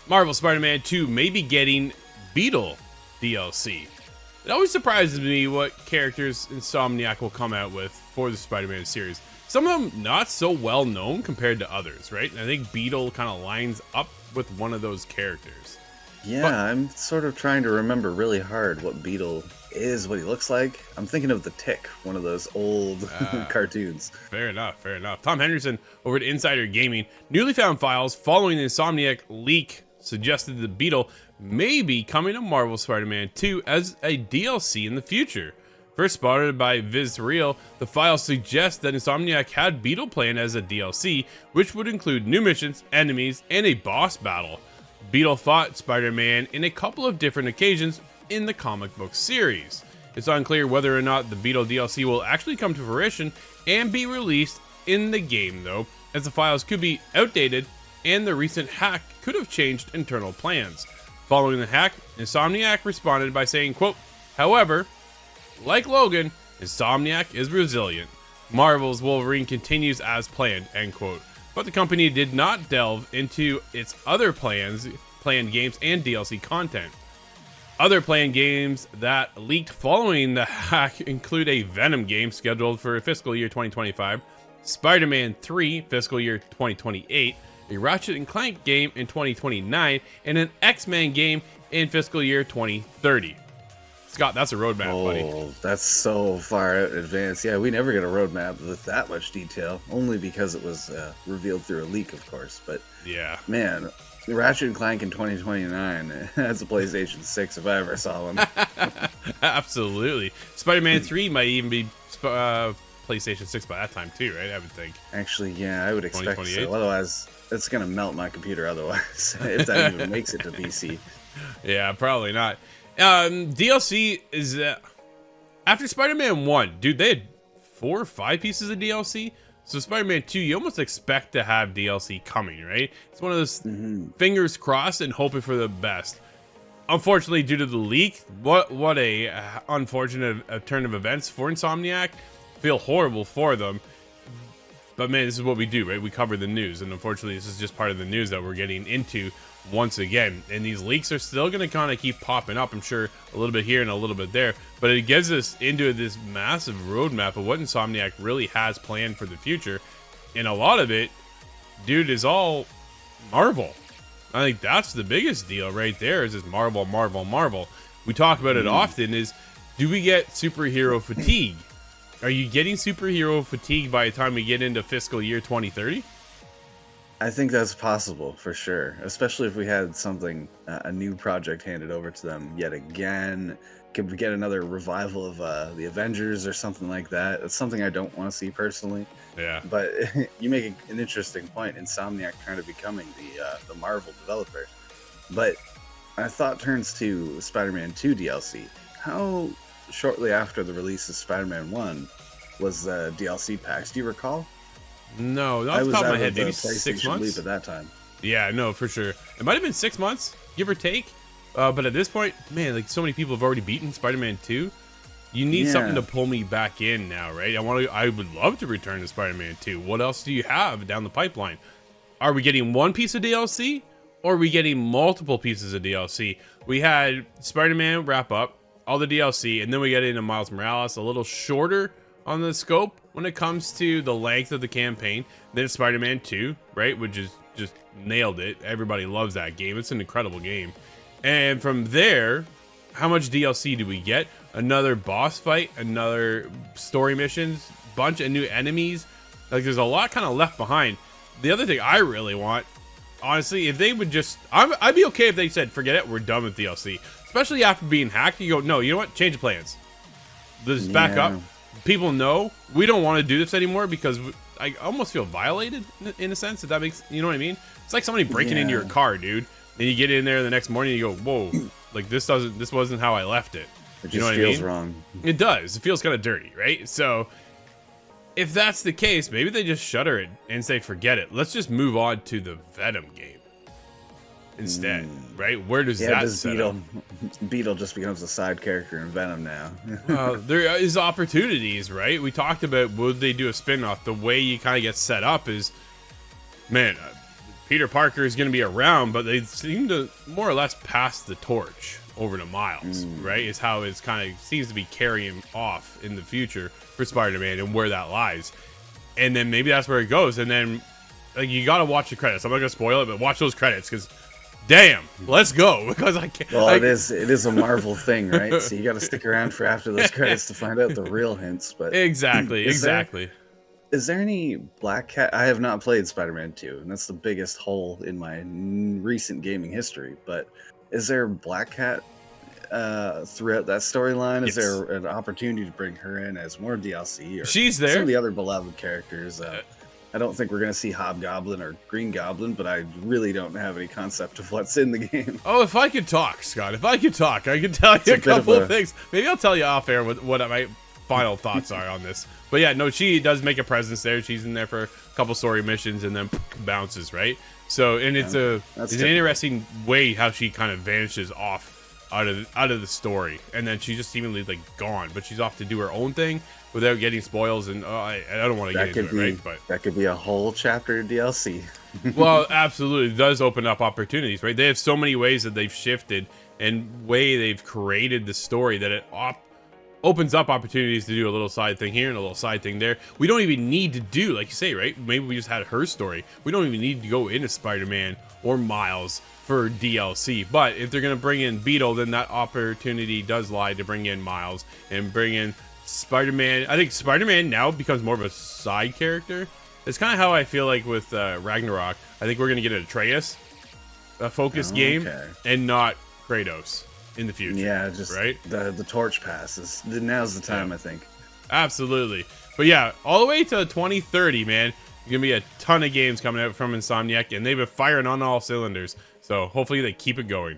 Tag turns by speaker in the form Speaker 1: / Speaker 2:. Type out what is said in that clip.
Speaker 1: Marvel Spider-Man 2 may be getting Beetle DLC. It always surprises me what characters Insomniac will come out with for the Spider-Man series. Some of them not so well known compared to others, right? And I think Beetle kind of lines up with one of those characters.
Speaker 2: Yeah, but I'm sort of trying to remember really hard what Beetle is, what he looks like. I'm thinking of the Tick, one of those old cartoons.
Speaker 1: Fair enough, fair enough. Tom Henderson over at Insider Gaming, newly found files following the Insomniac leak suggested the Beetle may be coming to Marvel Spider-Man 2 as a DLC in the future. First spotted by Viz3Real, the file suggests that Insomniac had Beetle planned as a DLC, which would include new missions, enemies, and a boss battle. Beetle fought Spider-Man in a couple of different occasions in the comic book series. It's unclear whether or not the Beetle DLC will actually come to fruition and be released in the game though, as the files could be outdated and the recent hack could have changed internal plans. Following the hack, Insomniac responded by saying, quote, "However, like Logan, Insomniac is resilient. Marvel's Wolverine continues as planned," end quote. But the company did not delve into its other planned games and DLC content. Other planned games that leaked following the hack include a Venom game scheduled for fiscal year 2025, Spider-Man 3 fiscal year 2028, a Ratchet & Clank game in 2029, and an X-Men game in fiscal year 2030. Scott, that's a roadmap, buddy.
Speaker 2: Oh, that's so far out in advance. Yeah, we never get a roadmap with that much detail, only because it was revealed through a leak, of course. But
Speaker 1: yeah,
Speaker 2: man, Ratchet & Clank in 2029, that's a PlayStation 6 if I ever saw one.
Speaker 1: Absolutely. Spider-Man 3 might even be PlayStation 6 by that time too, right? I would think.
Speaker 2: Actually, yeah, I would expect so. Otherwise, it's going to melt my computer otherwise, if that even makes it to PC.
Speaker 1: Yeah, probably not. DLC is after Spider-Man 1, dude, they had 4 or 5 pieces of DLC. So Spider-Man 2, you almost expect to have DLC coming, right? It's one of those fingers crossed and hoping for the best. Unfortunately, due to the leak, what a unfortunate turn of events for Insomniac. Feel horrible for them. But man, this is what we do, right? We cover the news, and unfortunately, this is just part of the news that we're getting into once again. And these leaks are still going to kind of keep popping up, I'm sure, a little bit here and a little bit there. But it gets us into this massive roadmap of what Insomniac really has planned for the future. And a lot of it, dude, is all Marvel. I think that's the biggest deal right there, is this Marvel, Marvel, Marvel. We talk about it often, is do we get superhero fatigue? Are you getting superhero fatigue by the time we get into fiscal year 2030?
Speaker 2: I think that's possible for sure, especially if we had something, a new project handed over to them yet again. Could we get another revival of the Avengers or something like that? It's something I don't want to see personally.
Speaker 1: Yeah.
Speaker 2: But you make an interesting point. Insomniac trying to becoming the Marvel developer. But my thought turns to Spider-Man 2 DLC. How shortly after the release of Spider-Man 1 was the DLC packs? Do you recall?
Speaker 1: No, not off the top of my head, maybe 6 months?
Speaker 2: Leap at that time.
Speaker 1: Yeah, no, for sure. It might have been 6 months, give or take. But at this point, man, like so many people have already beaten Spider-Man 2. You need something to pull me back in now, right? I would love to return to Spider-Man 2. What else do you have down the pipeline? Are we getting one piece of DLC, or are we getting multiple pieces of DLC? We had Spider-Man wrap up, all the DLC, and then we get into Miles Morales, a little shorter on the scope when it comes to the length of the campaign. Then Spider-Man 2, right, which is just nailed it. Everybody loves that game. It's an incredible game. And from there, how much DLC do we get? Another boss fight, another story missions, bunch of new enemies. Like, there's a lot kind of left behind. The other thing I really want, honestly, if they would just, I'd be okay if they said, forget it, we're done with DLC. Especially after being hacked, you go, no, you know what? Change the plans. This is back up. People know we don't want to do this anymore because I almost feel violated in a sense, if that makes, you know what I mean? It's like somebody breaking into your car, dude. And you get in there the next morning and you go, whoa, like this wasn't how I left it.
Speaker 2: It just feels wrong.
Speaker 1: It does. It feels kind of dirty, right? So if that's the case, maybe they just shutter it and say, forget it. Let's just move on to the Venom game instead, right? Where does that set up?
Speaker 2: Beetle just becomes a side character in Venom now.
Speaker 1: Well, there is opportunities, right? We talked about, would they do a spin-off? The way you kind of get set up is, man, Peter Parker is going to be around, but they seem to more or less pass the torch over to Miles, right? Is how it's kind of seems to be carrying off in the future for Spider-Man and where that lies. And then maybe that's where it goes. And then like you got to watch the credits. I'm not going to spoil it, but watch those credits because damn, let's go because I can't.
Speaker 2: Well, it is a Marvel thing, right? So you got to stick around for after those credits to find out the real hints. But
Speaker 1: exactly.
Speaker 2: Is there any Black Cat? I have not played Spider-Man 2, and that's the biggest hole in my recent gaming history. But is there Black Cat throughout that storyline? Is there an opportunity to bring her in as more DLC? Or
Speaker 1: she's there.
Speaker 2: Some of the other beloved characters. I don't think we're going to see Hobgoblin or Green Goblin, but I really don't have any concept of what's in the game.
Speaker 1: Oh, if I could talk, Scott, if I could talk, I could tell you a couple of things. Maybe I'll tell you off air what my final thoughts are on this. But yeah, no, she does make a presence there. She's in there for a couple story missions and then bounces, right? So, and it's an interesting way how she kind of vanishes off out of the story, and then she's just seemingly like gone, but she's off to do her own thing without getting spoils. And I don't want to get into it, right? But
Speaker 2: that could be a whole chapter of DLC.
Speaker 1: Well, absolutely, it does open up opportunities, right? They have so many ways that they've shifted and way they've created the story that it opens up opportunities to do a little side thing here and a little side thing there. We don't even need to do, like you say, right? Maybe we just had her story. We don't even need to go into Spider-Man or Miles for DLC. But if they're going to bring in Beetle, then that opportunity does lie to bring in Miles and bring in Spider-Man. I think Spider-Man now becomes more of a side character. It's kind of how I feel like with Ragnarok. I think we're going to get an Atreus focused game and not Kratos in the future.
Speaker 2: Yeah, just
Speaker 1: right.
Speaker 2: The torch passes. Now's the time, I think.
Speaker 1: Absolutely. But yeah, all the way to 2030, man. There's gonna be a ton of games coming out from Insomniac, and they've been firing on all cylinders. So hopefully they keep it going.